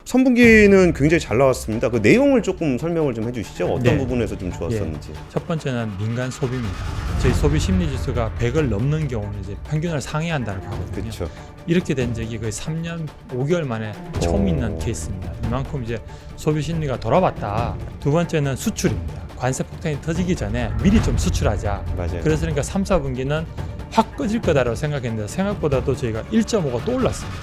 3분기는 굉장히 잘 나왔습니다. 그 내용을 조금 설명을 좀 해주시죠. 어떤 네. 부분에서 좀 좋았었는지. 첫 번째는 민간 소비입니다. 저희 소비 심리 지수가 100을 넘는 경우는 이제 평균을 상회한다고 하거든요. 그렇죠. 이렇게 된 적이 거의 3년 5개월 만에 처음 있는 케이스입니다. 이만큼 이제 소비 심리가 돌아왔다. 두 번째는 수출입니다. 관세 폭탄이 터지기 전에 미리 좀 수출하자. 맞아요. 그래서 그러니까 3, 4분기는 확 꺼질 거다라고 생각했는데 생각보다도 저희가 1.5가 또 올랐습니다.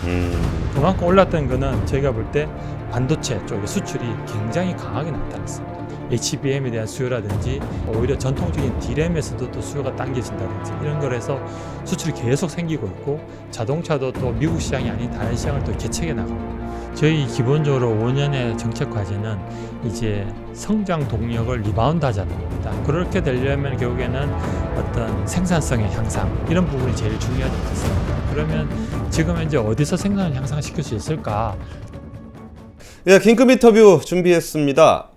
그만큼 올랐던 거는 저희가 볼 때 반도체 쪽의 수출이 굉장히 강하게 나타났습니다. HBM에 대한 수요라든지 오히려 전통적인 D램에서도 또 수요가 당겨진다든지 이런 거에서 수출이 계속 생기고 있고 자동차도 또 미국 시장이 아닌 다른 시장을 또 개척해 나가고 저희 기본적으로 5년의 정책 과제는 이제 성장 동력을 리바운드 하자는 겁니다. 그렇게 되려면 결국에는 어떤 생산성의 향상 이런 부분이 제일 중요하지 않겠습니까? 그러면 지금 현재 어디서 생산을 향상시킬 수 있을까? 네, 긴급 인터뷰 준비했습니다.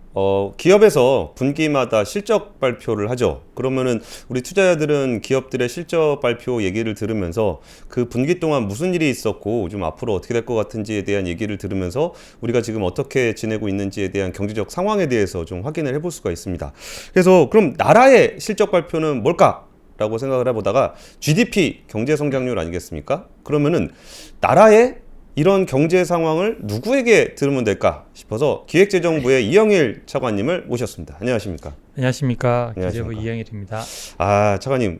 기업에서 분기마다 실적 발표를 하죠. 그러면은 우리 투자자들은 기업들의 실적 발표 얘기를 들으면서 그 분기 동안 무슨 일이 있었고 좀 앞으로 어떻게 될 것 같은지에 대한 얘기를 들으면서 우리가 지금 어떻게 지내고 있는지에 대한 경제적 상황에 대해서 좀 확인을 해볼 수가 있습니다. 그래서 그럼 나라의 실적 발표는 뭘까? 라고 생각을 해보다가 GDP 경제 성장률 아니겠습니까? 그러면은 나라의 이런 경제 상황을 누구에게 들으면 될까 싶어서 기획재정부의 이영일 차관님을 모셨습니다. 안녕하십니까? 안녕하십니까? 안녕하십니까? 기재부 이영일입니다. 아, 차관님,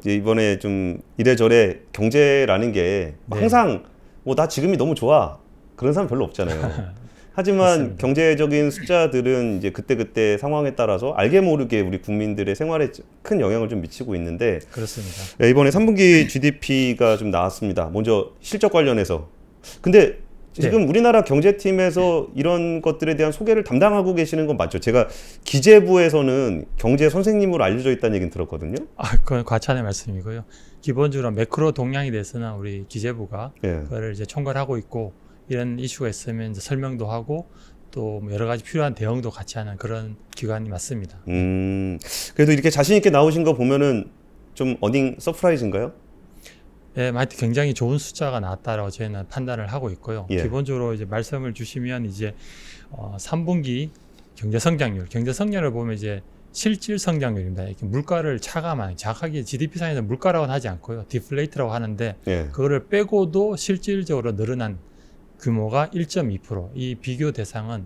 이번에 좀 이래저래 경제라는 게 네. 항상 나 지금이 너무 좋아 그런 사람 별로 없잖아요. 하지만 맞습니다. 경제적인 숫자들은 이제 그때그때 상황에 따라서 알게 모르게 우리 국민들의 생활에 큰 영향을 좀 미치고 있는데 그렇습니다. 이번에 3분기 GDP가 좀 나왔습니다. 먼저 실적 관련해서. 근데 지금 우리나라 경제팀에서 이런 것들에 대한 소개를 담당하고 계시는 건 맞죠? 제가 기재부에서는 경제 선생님으로 알려져 있다는 얘기는 들었거든요. 그건 과찬의 말씀이고요. 기본적으로 매크로 동향에 대해서는 우리 기재부가 예. 그거를 이제 총괄하고 있고 이런 이슈가 있으면 이제 설명도 하고 또 여러 가지 필요한 대응도 같이 하는 그런 기관이 맞습니다. 그래도 이렇게 자신 있게 나오신 거 보면은 좀 어닝 서프라이즈인가요? 예, 하여튼 굉장히 좋은 숫자가 나왔다라고 저희는 판단을 하고 있고요. 예. 기본적으로 이제 말씀을 주시면 이제 3분기 경제 성장률을 보면 이제 실질 성장률입니다. 이렇게 물가를 차감한 정확하게 GDP 상에서 물가라고는 하지 않고요. 디플레이트라고 하는데 예. 그거를 빼고도 실질적으로 늘어난 규모가 1.2%. 이 비교 대상은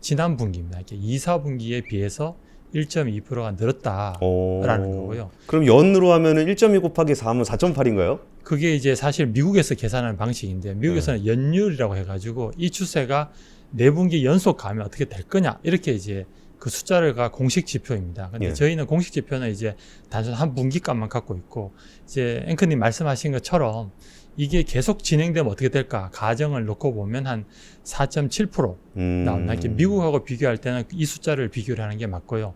지난 분기입니다. 이렇게 2, 4분기에 비해서 1.2%가 늘었다라는 거고요. 그럼 연으로 하면은 1.2 곱하기 4하면 4.8인가요? 그게 이제 사실 미국에서 계산하는 방식인데 미국에서는 연율이라고 해가지고 이 추세가 4분기 연속 가면 어떻게 될 거냐 이렇게 이제 그 숫자가 공식 지표입니다. 근데 예. 저희는 공식 지표는 이제 단순 한 분기값만 갖고 있고 이제 앵커님 말씀하신 것처럼 이게 계속 진행되면 어떻게 될까 가정을 놓고 보면 한 4.7% 나온다. 이렇게 미국하고 비교할 때는 이 숫자를 비교를 하는 게 맞고요.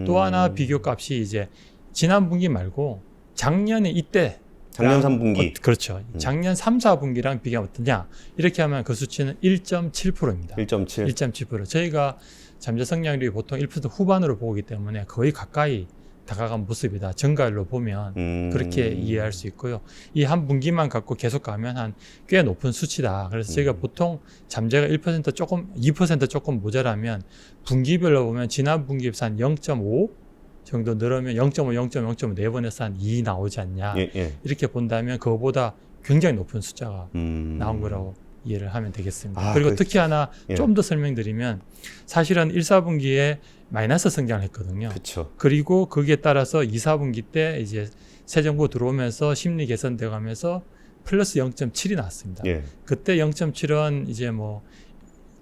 또 하나 비교값이 이제 지난 분기 말고 작년에 이때 작년 3분기. 그렇죠. 작년 3, 4분기랑 비교하면 어떠냐 이렇게 하면 그 수치는 1.7%입니다. 1.7. 1.7%. 저희가 잠재 성장률이 보통 1% 후반으로 보기 때문에 거의 가까이 다가간 모습이다. 전가율로 보면 그렇게 이해할 수 있고요. 이 한 분기만 갖고 계속 가면 한 꽤 높은 수치다. 그래서 저희가 보통 잠재가 1% 조금 2% 조금 모자라면 분기별로 보면 지난 분기에 비해서 한 0.5 정도 늘으면 0.5, 0.5, 0.5 네 번에서 한 2 나오지 않냐. 예. 이렇게 본다면 그거보다 굉장히 높은 숫자가 나온 거라고 이해를 하면 되겠습니다. 그리고 특히 하나 좀 더 설명드리면 사실은 1, 4분기에 마이너스 성장을 했거든요. 그렇죠. 그리고 거기에 따라서 2, 4분기 때 이제 새 정부 들어오면서 심리 개선돼 가면서 플러스 0.7이 나왔습니다. 예. 그때 0.7은 이제 뭐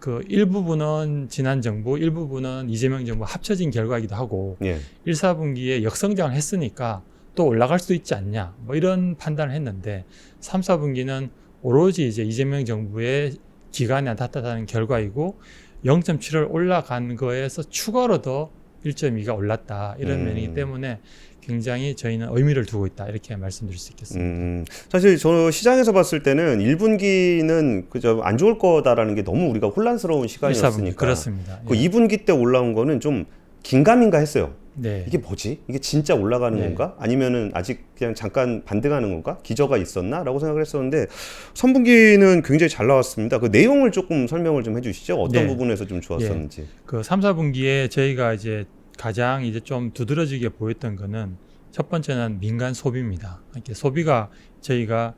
그 일부분은 지난 정부, 일부분은 이재명 정부 합쳐진 결과이기도 하고 1, 4분기에 역성장을 했으니까 또 올라갈 수도 있지 않냐 뭐 이런 판단을 했는데 3, 4분기는 오로지 이제 이재명 정부의 기간에 나타나는 결과이고 0.7을 올라간 거에서 추가로 더 1.2가 올랐다 이런 면이기 때문에 굉장히 저희는 의미를 두고 있다 이렇게 말씀드릴 수 있겠습니다. 사실 저 시장에서 봤을 때는 1분기는 그저 안 좋을 거다라는 게 너무 우리가 혼란스러운 시간이었으니까. 1, 4분기 그렇습니다. 그 2분기 때 올라온 거는 좀 긴가민가 했어요. 네. 이게 뭐지? 이게 진짜 올라가는 네. 건가? 아니면은 아직 그냥 잠깐 반등하는 건가? 기저가 있었나? 라고 생각을 했었는데 3분기는 굉장히 잘 나왔습니다. 그 내용을 조금 설명을 좀 해주시죠. 어떤 네. 부분에서 좀 좋았었는지. 그 3, 4분기에 저희가 이제 가장 이제 좀 두드러지게 보였던 거는 첫 번째는 민간 소비입니다. 이렇게 소비가 저희가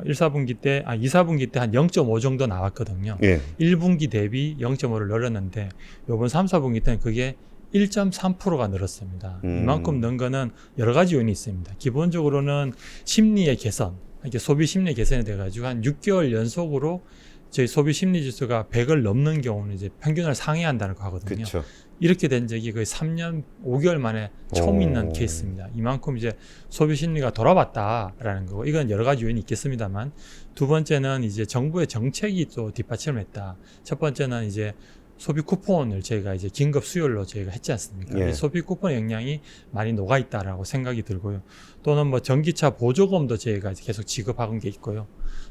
2, 4분기 때 한 0.5 정도 나왔거든요. 예. 1분기 대비 0.5를 늘었는데 요번 3, 4분기 때는 그게 1.3%가 늘었습니다. 이만큼 는 거는 여러 가지 요인이 있습니다. 기본적으로는 심리의 개선, 이렇게 소비 심리 개선이 돼가지고 한 6개월 연속으로 저희 소비 심리 지수가 100을 넘는 경우는 이제 평균을 상회한다는 거 하거든요. 그렇죠. 이렇게 된 적이 거의 3년 5개월 만에 처음 있는 오. 케이스입니다. 이만큼 이제 소비 심리가 돌아왔다라는 거고, 이건 여러 가지 요인이 있겠습니다만, 두 번째는 이제 정부의 정책이 또 뒷받침을 했다. 첫 번째는 이제 소비 쿠폰을 저희가 이제 긴급 수요로 저희가 했지 않습니까? 예. 이 소비 쿠폰의 영향이 많이 녹아 있다라고 생각이 들고요. 또는 뭐 전기차 보조금도 저희가 이제 계속 지급하는 게 있고요.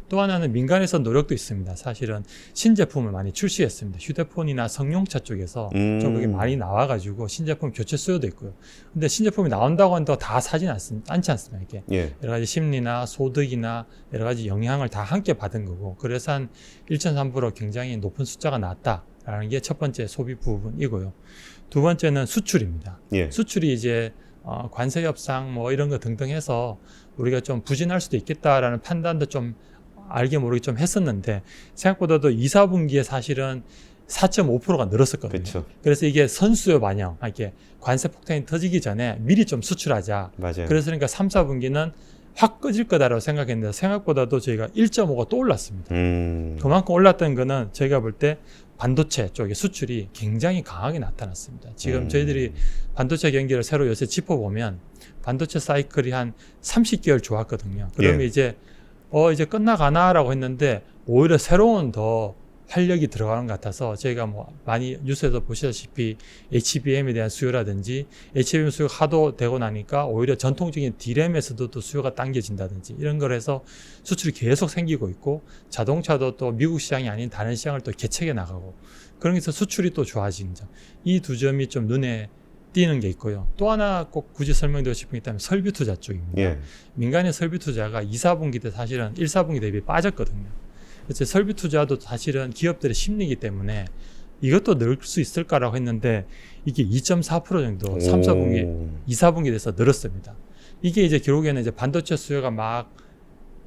또 하나는 민간에서 노력도 있습니다. 사실은 신제품을 많이 출시했습니다. 휴대폰이나 성용차 쪽에서 좀 그게 많이 나와가지고 신제품 교체 수요도 있고요. 근데 신제품이 나온다고 한다고 다 사진 않지 않습니까? 이게 예. 여러 가지 심리나 소득이나 여러 가지 영향을 다 함께 받은 거고, 그래서 한 1.3% 굉장히 높은 숫자가 나왔다라는 게 첫 번째 소비 부분이고요. 두 번째는 수출입니다. 예. 수출이 이제 관세 협상 뭐 이런 거 등등 해서 우리가 좀 부진할 수도 있겠다라는 판단도 좀 알게 모르게 좀 했었는데, 생각보다도 2, 4분기에 사실은 4.5%가 늘었었거든요. 그렇죠. 그래서 이게 선수요 반영, 이렇게 관세 폭탄이 터지기 전에 미리 좀 수출하자. 맞아요. 그래서 그러니까 3, 4분기는 확 꺼질 거다라고 생각했는데 생각보다도 저희가 1.5가 또 올랐습니다. 그만큼 올랐던 거는 저희가 볼 때 반도체 쪽의 수출이 굉장히 강하게 나타났습니다. 지금 저희들이 반도체 경기를 새로 요새 짚어보면 반도체 사이클이 한 30개월 좋았거든요. 그러면 예. 이제 끝나가나라고 했는데 오히려 새로운 더 활력이 들어가는 것 같아서 저희가 뭐 많이 뉴스에서 보시다시피 HBM에 대한 수요라든지 HBM 수요가 하도 되고 나니까 오히려 전통적인 D램에서도 또 수요가 당겨진다든지 이런 걸 해서 수출이 계속 생기고 있고, 자동차도 또 미국 시장이 아닌 다른 시장을 또 개척해 나가고, 그런 게서 수출이 또 좋아지는 점, 이 두 점이 좀 눈에 띄는 게 있고요. 또 하나 꼭 굳이 설명드리고 싶은 게 있다면 설비 투자 쪽입니다. 예. 민간의 설비 투자가 2, 4분기 때 사실은 1, 4분기 대비 빠졌거든요. 그래서 설비 투자도 사실은 기업들의 심리이기 때문에 이것도 늘 수 있을까라고 했는데 이게 2.4% 정도 3, 4분기, 2, 4분기 돼서 늘었습니다. 이게 이제 결국에는 이제 반도체 수요가 막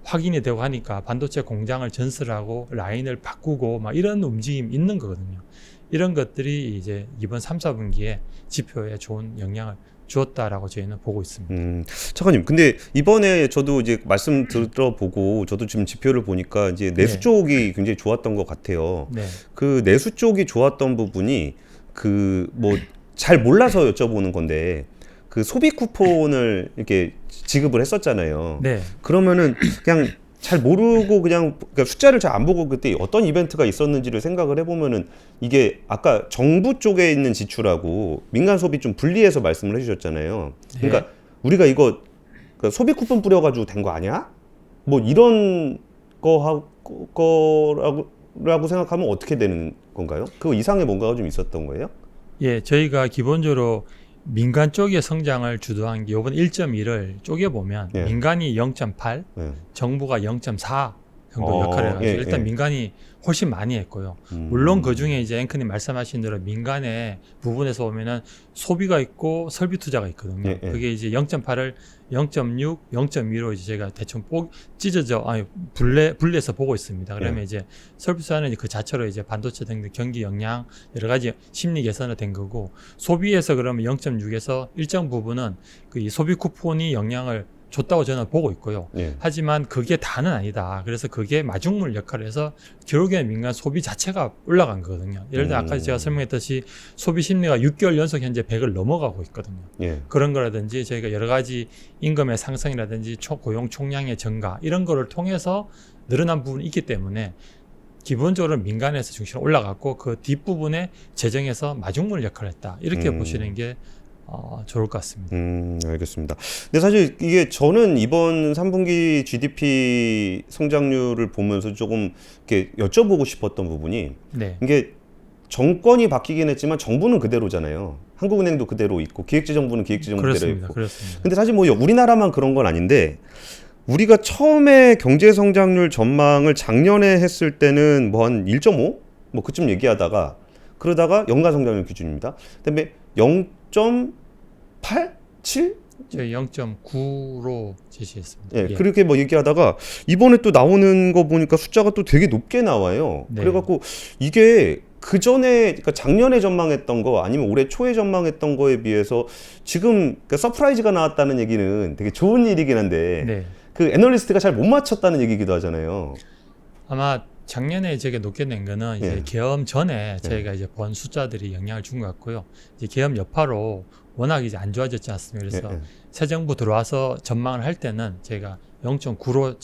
확인이 되고 하니까 반도체 공장을 전설하고 라인을 바꾸고 막 이런 움직임이 있는 거거든요. 이런 것들이 이제 이번 3, 4분기에 지표에 좋은 영향을 주었다라고 저희는 보고 있습니다. 작가님, 근데 이번에 저도 이제 말씀 들어보고 저도 지금 지표를 보니까 이제 내수 네. 쪽이 굉장히 좋았던 것 같아요. 네. 그 내수 쪽이 좋았던 부분이 그 뭐 잘 몰라서 여쭤보는 건데 그 소비 쿠폰을 이렇게 지급을 했었잖아요. 네. 그러면은 그냥 잘 모르고 그러니까 숫자를 잘 안 보고 그때 어떤 이벤트가 있었는지를 생각을 해보면은 이게 아까 정부 쪽에 있는 지출하고 민간 소비 좀 분리해서 말씀을 해주셨잖아요. 그러니까 우리가 이거 그러니까 소비 쿠폰 뿌려가지고 된 거 아니야? 뭐 이런 거라고 생각하면 어떻게 되는 건가요? 그 이상의 뭔가가 좀 있었던 거예요? 예, 저희가 기본적으로 민간 쪽의 성장을 주도한 게 이번 1.1을 쪼개보면 예. 민간이 0.8, 예. 정부가 0.4 정도 역할을 해가지고 예, 일단 예. 민간이 훨씬 많이 했고요. 물론 그 중에 이제 앵커님 말씀하신 대로 민간의 부분에서 보면은 소비가 있고 설비 투자가 있거든요. 예, 예. 그게 이제 0.8을 0.6, 0.2로 이제 제가 대충 분리해서 보고 있습니다. 그러면 예. 이제 설비 투자는 이제 그 자체로 이제 반도체 등등 경기 영향 여러 가지 심리 개선이 된 거고, 소비에서 그러면 0.6에서 일정 부분은 그 이 소비 쿠폰이 영향을 줬다고 저는 보고 있고요. 예. 하지만 그게 다는 아니다. 그래서 그게 마중물 역할을 해서 결국에는 민간 소비 자체가 올라간 거거든요. 예를 들어 아까 제가 설명했듯이 소비 심리가 6개월 연속 현재 100을 넘어가고 있거든요. 예. 그런 거라든지 저희가 여러 가지 임금의 상승이라든지 고용 총량의 증가 이런 거를 통해서 늘어난 부분이 있기 때문에 기본적으로 민간에서 중심으로 올라갔고, 그 뒷부분에 재정에서 마중물 역할을 했다. 이렇게 보시는 게 좋을 것 같습니다. 알겠습니다. 근데 사실 이게 저는 이번 3분기 GDP 성장률을 보면서 조금 이렇게 여쭤보고 싶었던 부분이 네. 이게 정권이 바뀌긴 했지만 정부는 그대로잖아요. 한국은행도 그대로 있고 기획재정부는 기획재정부대로 그렇습니다. 있고. 그렇습니다. 근데 사실 뭐 우리나라만 그런 건 아닌데 우리가 처음에 경제 성장률 전망을 작년에 했을 때는 뭐 한 1.5? 뭐 그쯤 얘기하다가 그러다가 연간 성장률 기준입니다. 그다음에 0.8? 7? 저희 0.9로 제시했습니다. 예, 그렇게 뭐 얘기하다가 이번에 또 나오는 거 보니까 숫자가 또 되게 높게 나와요. 네. 그래갖고 이게 그 전에 그러니까 작년에 전망했던 거 아니면 올해 초에 전망했던 거에 비해서 지금 그러니까 서프라이즈가 나왔다는 얘기는 되게 좋은 일이긴 한데 네. 그 애널리스트가 잘 못 맞췄다는 얘기기도 하잖아요. 아마 작년에 제가 높게 낸 거는 이제 예. 계엄 전에 저희가 이제 본 숫자들이 영향을 준 것 같고요. 이제 계엄 여파로 워낙 이제 안 좋아졌지 않습니까? 그래서 예, 예. 새 정부 들어와서 전망을 할 때는 제가 0.9로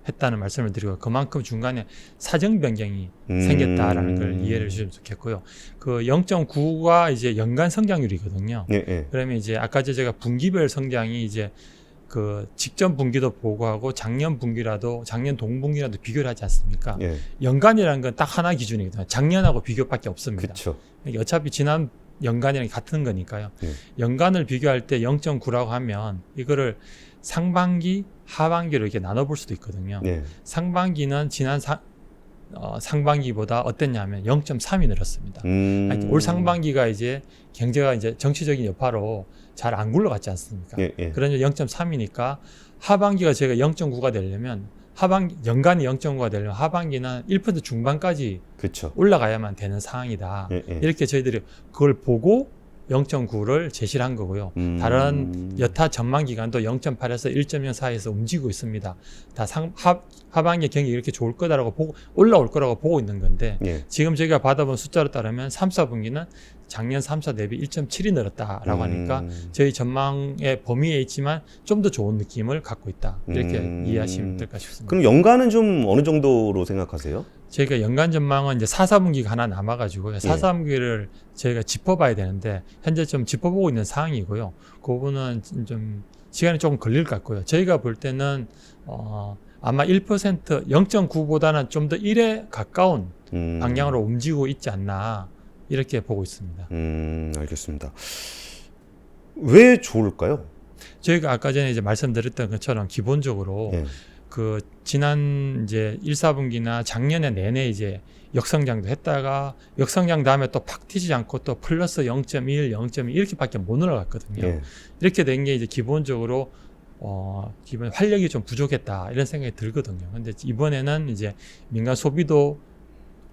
했다는 말씀을 드리고 그만큼 중간에 사정 변경이 생겼다라는 걸 이해를 해주시면 좋겠고요. 그 0.9가 이제 연간 성장률이거든요. 예, 예. 그러면 이제 아까 제가 분기별 성장이 이제 그 직전 분기도 보고하고 작년 분기라도 작년 동분기라도 비교를 하지 않습니까? 예. 연간이라는 건 딱 하나 기준이거든요. 작년하고 비교밖에 없습니다. 그렇죠. 어차피 지난 연간이랑 같은 거니까요. 예. 연간을 비교할 때 0.9라고 하면 이거를 상반기, 하반기로 이렇게 나눠볼 수도 있거든요. 예. 상반기는 지난 상반기보다 어땠냐면 0.3이 늘었습니다. 올 상반기가 이제 경제가 이제 정치적인 여파로 잘 안 굴러갔지 않습니까? 예, 예. 그러니 0.3이니까 하반기가 제가 0.9가 되려면 연간이 0.9가 되려면 하반기는 1% 중반까지 그렇죠. 올라가야만 되는 상황이다. 예, 예. 이렇게 저희들이 그걸 보고 0.9를 제시를 한 거고요. 다른 여타 전망 기간도 0.8에서 1.0 사이에서 움직이고 있습니다. 다 하반기 경기 이렇게 좋을 거다라고 보고 올라올 거라고 보고 있는 건데 예. 지금 저희가 받아본 숫자로 따르면 3, 4분기는 작년 3, 4 대비 1.7이 늘었다라고 하니까 저희 전망의 범위에 있지만 좀 더 좋은 느낌을 갖고 있다. 이렇게 이해하시면 될까 싶습니다. 그럼 연간은 좀 어느 정도로 생각하세요? 저희가 연간 전망은 이제 4, 4분기가 하나 남아가지고요. 4, 4분기를 저희가 짚어봐야 되는데 현재 좀 짚어보고 있는 상황이고요. 그 부분은 좀 시간이 조금 걸릴 것 같고요. 저희가 볼 때는 아마 1% 0.9보다는 좀 더 1에 가까운 방향으로 움직이고 있지 않나 이렇게 보고 있습니다. 알겠습니다. 왜 좋을까요? 저희가 아까 전에 이제 말씀드렸던 것처럼 기본적으로 예. 그 지난 이제 1, 4분기나 작년에 내내 이제 역성장도 했다가 역성장 다음에 또 팍 튀지 않고 또 플러스 0.1, 0.2 이렇게밖에 못 올라갔거든요. 예. 이렇게 된 게 이제 기본적으로 기본 활력이 좀 부족했다 이런 생각이 들거든요. 근데 이번에는 이제 민간 소비도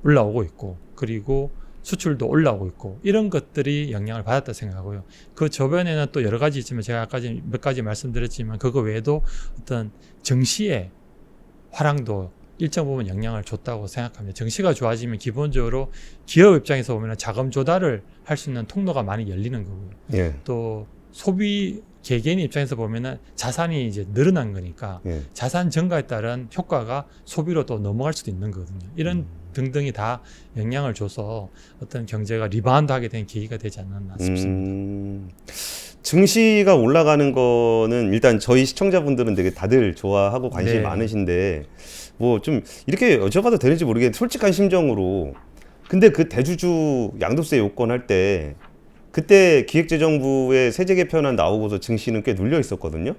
올라오고 있고 그리고 수출도 올라오고 있고 이런 것들이 영향을 받았다 생각하고요. 그 저변에는 또 여러 가지 있지만 제가 아까 몇 가지 말씀드렸지만 그거 외에도 어떤 정시의 화랑도 일정 부분 영향을 줬다고 생각합니다. 정시가 좋아지면 기본적으로 기업 입장에서 보면 자금 조달을 할 수 있는 통로가 많이 열리는 거고요. 예. 또 소비 개개인 입장에서 보면은 자산이 이제 늘어난 거니까 예. 자산 증가에 따른 효과가 소비로 또 넘어갈 수도 있는 거거든요. 이런 등등이 다 영향을 줘서 어떤 경제가 리바운드하게 된 계기가 되지 않았나 싶습니다. 증시가 올라가는 거는 일단 저희 시청자분들은 되게 다들 좋아하고 관심이 네. 많으신데 뭐 좀 이렇게 여쭤봐도 되는지 모르겠는데 솔직한 심정으로 근데 그 대주주 양도세 요건 할 때 그때 기획재정부의 세제 개편안 나오고서 증시는 꽤 눌려 있었거든요.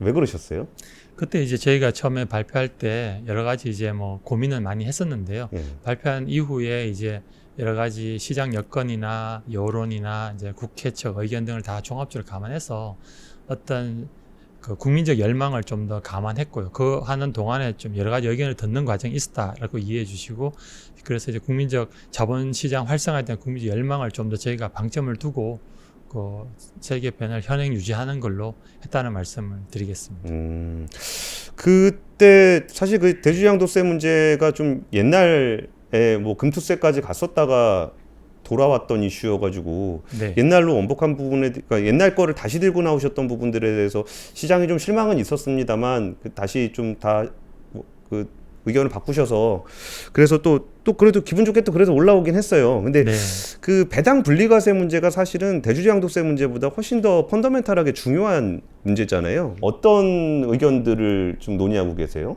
왜 그러셨어요? 그때 이제 저희가 처음에 발표할 때 여러 가지 이제 뭐 고민을 많이 했었는데요. 예. 발표한 이후에 이제 여러 가지 시장 여건이나 여론이나 이제 국회 측 의견 등을 다 종합적으로 감안해서 어떤 그 국민적 열망을 좀 더 감안했고요. 그 하는 동안에 좀 여러 가지 의견을 듣는 과정이 있었다라고 이해해 주시고 그래서 이제 국민적 자본시장 활성화에 대한 국민적 열망을 좀 더 저희가 방점을 두고 그 세계 변화를 현행 유지하는 걸로 했다는 말씀을 드리겠습니다. 그때 사실 그 대주주양도세 문제가 좀 옛날에 뭐 금투세까지 갔었다가 돌아왔던 이슈여가지고 네. 옛날로 원복한 부분에 그러니까 옛날 거를 다시 들고 나오셨던 부분들에 대해서 시장이 좀 실망은 있었습니다만 다시 좀 다 그 의견을 바꾸셔서 그래서 또 그래도 기분 좋게 또 그래서 올라오긴 했어요. 근데 네. 그 배당 분리과세 문제가 사실은 대주주양도세 문제보다 훨씬 더 펀더멘탈하게 중요한 문제잖아요. 어떤 의견들을 좀 논의하고 계세요?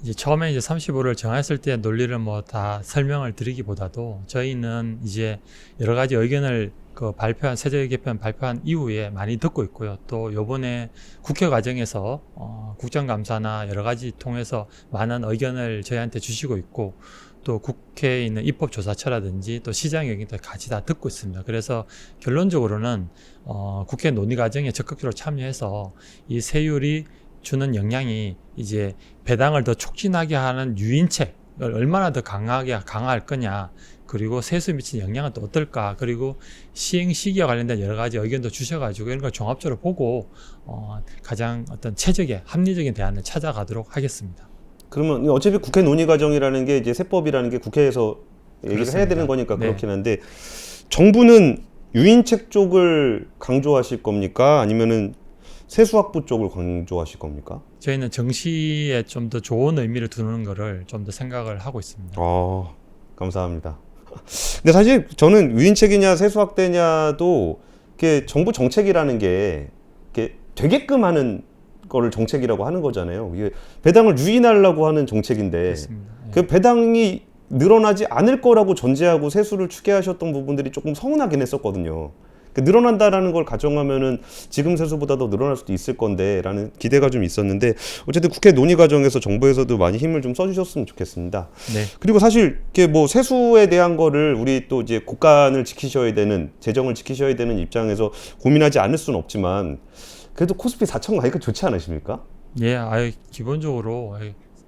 이제 처음에 이제 35를 정했을 때 논리를 뭐 다 설명을 드리기보다도 저희는 이제 여러 가지 의견을 그 발표한 세제 개편 발표한 이후에 많이 듣고 있고요. 또 요번에 국회 과정에서 국정감사나 여러 가지 통해서 많은 의견을 저희한테 주시고 있고 또 국회에 있는 입법조사처라든지 또 시장 의견도 같이 다 듣고 있습니다. 그래서 결론적으로는 국회 논의 과정에 적극적으로 참여해서 이 세율이 주는 영향이 이제 배당을 더 촉진하게 하는 유인책을 얼마나 더 강화할 거냐, 그리고 세수에 미치는 영향은 또 어떨까, 그리고 시행 시기와 관련된 여러 가지 의견도 주셔가지고 이런 걸 종합적으로 보고 가장 어떤 최적의 합리적인 대안을 찾아가도록 하겠습니다. 그러면 어차피 국회 논의 과정이라는 게 이제 세법이라는 게 국회에서 얘기를 해야 되는 거니까 네. 그렇긴 한데 정부는 유인책 쪽을 강조하실 겁니까? 아니면은 세수 확보 쪽을 강조하실 겁니까? 저희는 정시에 좀 더 좋은 의미를 두는 거를 좀 더 생각을 하고 있습니다. 감사합니다. 근데 사실 저는 유인책이냐 세수 확대냐도 이게 정부 정책이라는 게 이렇게 되게끔 하는 거를 정책이라고 하는 거잖아요. 이게 배당을 유인하려고 하는 정책인데 그렇습니다. 그 배당이 늘어나지 않을 거라고 전제하고 세수를 추계하셨던 부분들이 조금 서운하긴 했었거든요. 늘어난다라는 걸 가정하면은 지금 세수보다 더 늘어날 수도 있을 건데라는 기대가 좀 있었는데 어쨌든 국회 논의 과정에서 정부에서도 많이 힘을 좀 써주셨으면 좋겠습니다. 네. 그리고 사실 이게 뭐 세수에 대한 거를 우리 또 이제 국간을 지키셔야 되는 재정을 지키셔야 되는 입장에서 고민하지 않을 수는 없지만 그래도 코스피 4천 가니까 좋지 않으십니까? 예, 기본적으로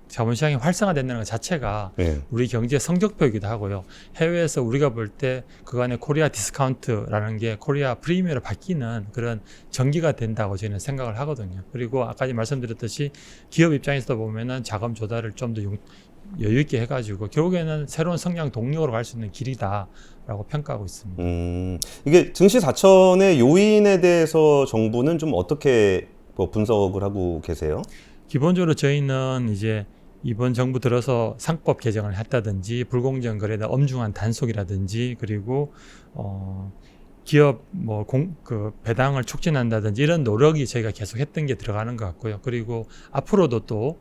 자본시장이 활성화된다는 것 자체가 네. 우리 경제의 성적표이기도 하고요. 해외에서 우리가 볼 때 그간의 코리아 디스카운트라는 게 코리아 프리미어로 바뀌는 그런 전기가 된다고 저희는 생각을 하거든요. 그리고 아까 말씀드렸듯이 기업 입장에서 보면은 자금 조달을 좀 더 여유 있게 해가지고 결국에는 새로운 성장 동력으로 갈 수 있는 길이다라고 평가하고 있습니다. 이게 증시 4천의 요인에 대해서 정부는 좀 어떻게 뭐 분석을 하고 계세요? 기본적으로 저희는 이제 이번 정부 들어서 상법 개정을 했다든지 불공정 거래나 엄중한 단속이라든지 그리고 기업 그 배당을 촉진한다든지 이런 노력이 저희가 계속 했던 게 들어가는 것 같고요. 그리고 앞으로도 또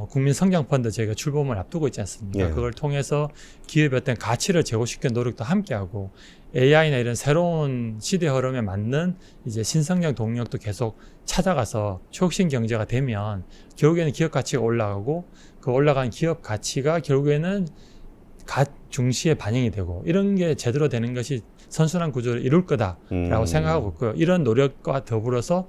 국민 성장 펀드 저희가 출범을 앞두고 있지 않습니까? 예. 그걸 통해서 기업의 어떤 가치를 제고시키는 노력도 함께하고 AI나 이런 새로운 시대 흐름에 맞는 이제 신성장 동력도 계속 찾아가서 혁신 경제가 되면 결국에는 기업 가치가 올라가고 그 올라간 기업 가치가 결국에는 중시에 반영이 되고 이런 게 제대로 되는 것이 선순환 구조를 이룰 거다라고 생각하고 있고요. 이런 노력과 더불어서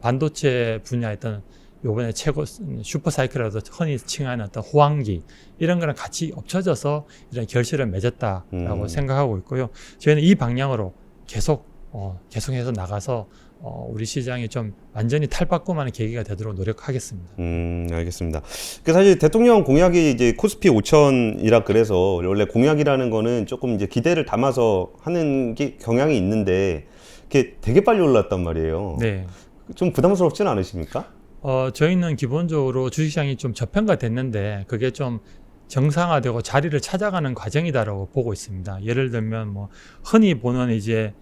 반도체 분야에 어떤 요번에 최고 슈퍼사이클이라도 흔히 칭하는 어떤 호황기 이런 거랑 같이 엎쳐져서 이런 결실을 맺었다라고 생각하고 있고요. 저희는 이 방향으로 계속해서 나가서 우리 시장이 좀 완전히 탈바꿈하는 계기가 되도록 노력하겠습니다. 알겠습니다. 그 사실 대통령 공약이 이제 코스피 5천이라 그래서 원래 공약이라는 거는 조금 이제 기대를 담아서 하는 게 경향이 있는데 이게 되게 빨리 올랐단 말이에요. 네. 좀 부담스럽지는 않으십니까? 저희는 기본적으로 주식시장이 좀 저평가됐는데 그게 좀 정상화되고 자리를 찾아가는 과정이다라고 보고 있습니다. 예를 들면 뭐 흔히 보는 이제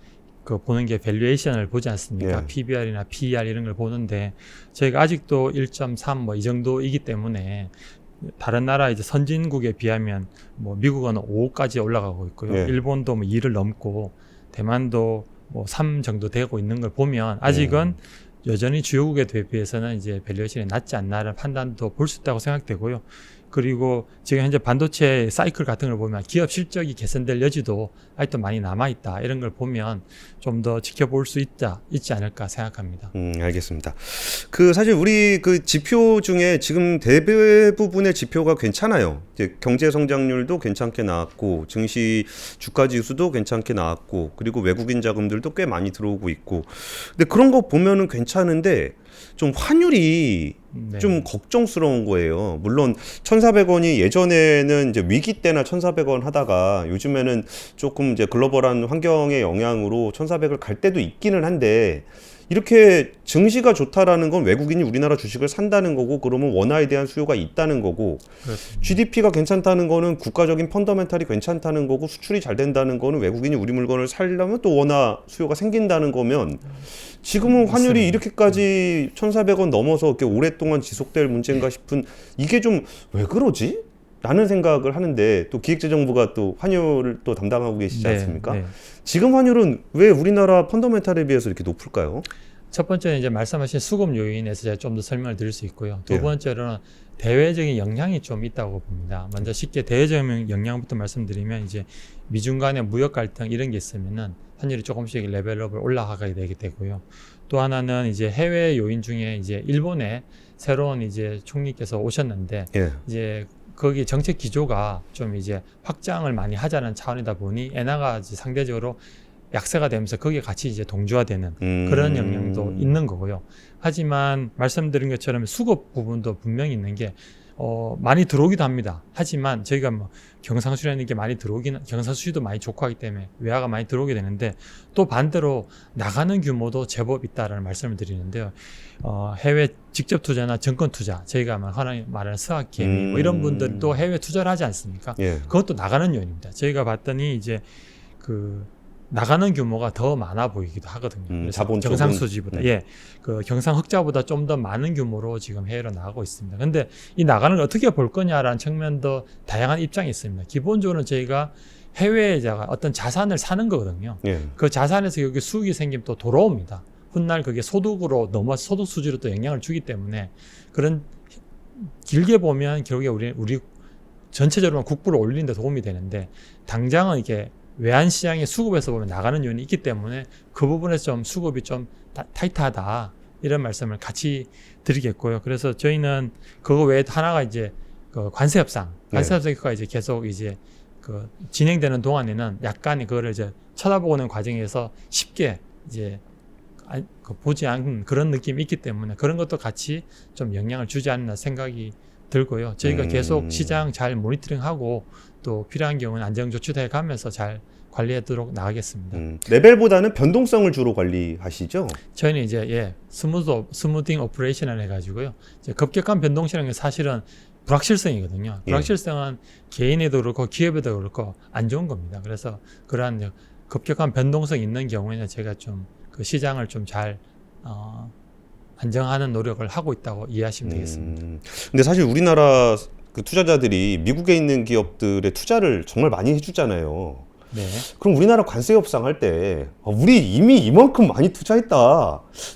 보는 게 밸류에이션을 보지 않습니까? 예. PBR이나 PER 이런 걸 보는데 저희가 아직도 1.3 뭐 이 정도이기 때문에 다른 나라 이제 선진국에 비하면 뭐 미국은 5까지 올라가고 있고요. 예. 일본도 뭐 2를 넘고 대만도 뭐 3 정도 되고 있는 걸 보면 아직은 여전히 주요국에 대비해서는 이제 밸류에이션이 낮지 않나라는 판단도 볼 수 있다고 생각되고요. 그리고 지금 현재 반도체 사이클 같은 걸 보면 기업 실적이 개선될 여지도 아직도 많이 남아있다. 이런 걸 보면 좀 더 지켜볼 수 있지 않을까 생각합니다. 알겠습니다. 사실 우리 지표 중에 지금 대부분의 지표가 괜찮아요. 이제 경제 성장률도 괜찮게 나왔고, 증시 주가 지수도 괜찮게 나왔고, 그리고 외국인 자금들도 꽤 많이 들어오고 있고. 근데 그런 거 보면은 괜찮은데, 좀 환율이 네. 좀 걱정스러운 거예요. 물론 1,400원이 예전에는 이제 위기 때나 1,400원 하다가 요즘에는 조금 이제 글로벌한 환경의 영향으로 1,400을 갈 때도 있기는 한데 이렇게 증시가 좋다라는 건 외국인이 우리나라 주식을 산다는 거고 그러면 원화에 대한 수요가 있다는 거고 그렇습니다. GDP가 괜찮다는 거는 국가적인 펀더멘탈이 괜찮다는 거고 수출이 잘 된다는 거는 외국인이 우리 물건을 살려면 또 원화 수요가 생긴다는 거면 지금은 환율이 이렇게까지 1,400원 넘어서 이렇게 오랫동안 지속될 문제인가 싶은 이게 좀 왜 그러지? 라는 생각을 하는데 또 기획재정부가 또 환율을 또 담당하고 계시지 않습니까? 네. 지금 환율은 왜 우리나라 펀더멘탈에 비해서 이렇게 높을까요? 첫 번째는 이제 말씀하신 수급 요인에서 제가 좀 더 설명을 드릴 수 있고요. 두 예. 번째로는 대외적인 영향이 좀 있다고 봅니다. 먼저 쉽게 대외적인 영향부터 말씀드리면 이제 미중 간의 무역 갈등 이런 게 있으면은 환율이 조금씩 레벨업을 올라가게 되게 되고요. 또 하나는 이제 해외 요인 중에 이제 일본의 새로운 이제 총리께서 오셨는데 예. 이제 거기 정책 기조가 좀 이제 확장을 많이 하자는 차원이다 보니 엔화가 이제 상대적으로 약세가 되면서 거기에 같이 이제 동조화되는 그런 영향도 있는 거고요. 하지만 말씀드린 것처럼 수급 부분도 분명히 있는 게 많이 들어오기도 합니다. 하지만 저희가 뭐 경상수지라는 게 많이 들어오기는 경상수지도 많이 좋고 하기 때문에 외화가 많이 들어오게 되는데 또 반대로 나가는 규모도 제법 있다라는 말씀을 드리는데요. 해외 직접 투자나 정권 투자 저희가 흔히 말하는 스와케미 뭐 이런 분들도 해외 투자를 하지 않습니까? 예. 그것도 나가는 요인입니다. 저희가 봤더니 이제 그 나가는 규모가 더 많아 보이기도 하거든요. 그래서 자본 경상수지보다 그 경상흑자보다 좀 더 많은 규모로 지금 해외로 나가고 있습니다. 근데 이 나가는 걸 어떻게 볼 거냐라는 측면도 다양한 입장이 있습니다. 기본적으로는 저희가 해외에다가 어떤 자산을 사는 거거든요. 예. 그 자산에서 여기 수익이 생기면 또 돌아옵니다. 훗날 그게 소득으로 넘어 소득 수지로 또 영향을 주기 때문에 그런 길게 보면 결국에 우리 전체적으로 국부를 올리는 데 도움이 되는데 당장은 이게 외환 시장의 수급에서 보면 나가는 요인이 있기 때문에 그 부분에서 좀 수급이 좀 타이트하다 이런 말씀을 같이 드리겠고요. 그래서 저희는 그거 외에 하나가 이제 그 관세 협상가 이제 계속 이제 그 진행되는 동안에는 약간의 그거를 이제 쳐다보는 과정에서 쉽게 이제 보지 않는 그런 느낌이 있기 때문에 그런 것도 같이 좀 영향을 주지 않나 생각이 들고요. 저희가 계속 시장 잘 모니터링하고 또 필요한 경우는 안정 조치도 해가면서 잘 관리하도록 나가겠습니다. 레벨보다는 변동성을 주로 관리하시죠? 저희는 이제 스무딩 오퍼레이션을 해가지고요. 이제 급격한 변동성은 사실은 불확실성이거든요. 불확실성은 개인에도 그렇고 기업에도 그렇고 안 좋은 겁니다. 그래서 그러한 급격한 변동성이 있는 경우에는 제가 좀 그 시장을 좀 잘 안정하는 노력을 하고 있다고 이해하시면 되겠습니다. 근데 사실 우리나라 그 투자자들이 미국에 있는 기업들의 투자를 정말 많이 해주잖아요. 네. 그럼 우리나라 관세 협상할 때 우리 이미 이만큼 많이 투자했다